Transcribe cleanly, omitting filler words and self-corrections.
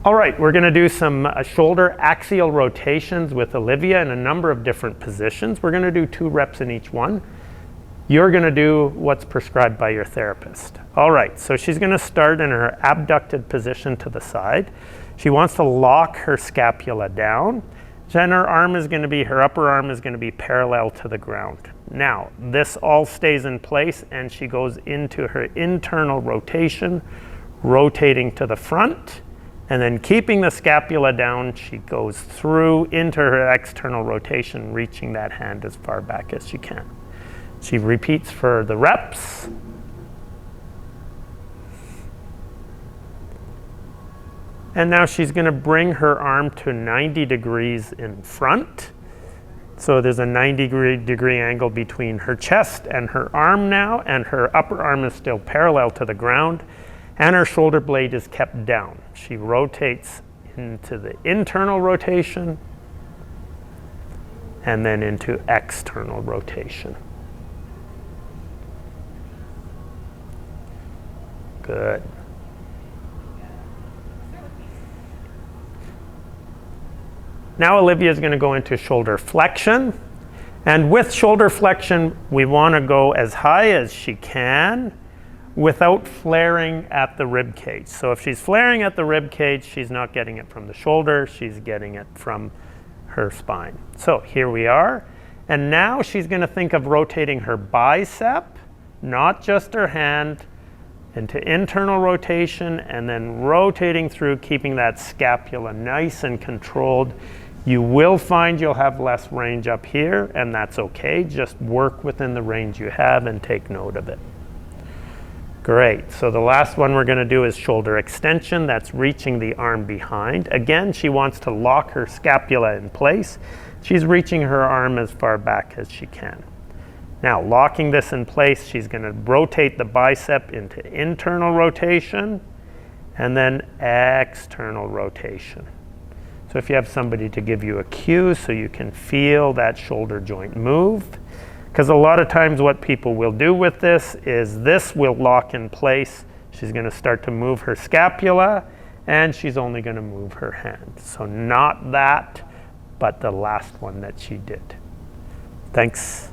All right, we're going to do some shoulder axial rotations with Olivia in a number of different positions. We're going to do 2 reps in each one. You're going to do what's prescribed by your therapist. All right, so she's going to start in her abducted position to the side. She wants to lock her scapula down. Then her arm is going to be, her upper arm is going to be parallel to the ground. Now, this all stays in place and she goes into her internal rotation, rotating to the front. And then keeping the scapula down, she goes through into her external rotation, reaching that hand as far back as she can. She repeats for the reps. And now she's going to bring her arm to 90 degrees in front. So there's a 90-degree angle between her chest and her arm now, and her upper arm is still parallel to the ground. And her shoulder blade is kept down. She rotates into the internal rotation and then into external rotation. Good. Now Olivia is going to go into shoulder flexion. And with shoulder flexion, we want to go as high as she can without flaring at the rib cage. So if she's flaring at the rib cage, she's not getting it from the shoulder, she's getting it from her spine. So here we are. And now she's going to think of rotating her bicep, not just her hand, into internal rotation and then rotating through, keeping that scapula nice and controlled. You will find you'll have less range up here, and that's okay. Just work within the range you have and take note of it. Great, so the last one we're going to do is shoulder extension. That's reaching the arm behind. Again, she wants to lock her scapula in place. She's reaching her arm as far back as she can. Now, locking this in place, she's going to rotate the bicep into internal rotation and then external rotation. So if you have somebody to give you a cue so you can feel that shoulder joint move, because a lot of times what people will do with this will lock in place. She's going to start to move her scapula, and she's only going to move her hand. So not that, but the last one that she did. Thanks.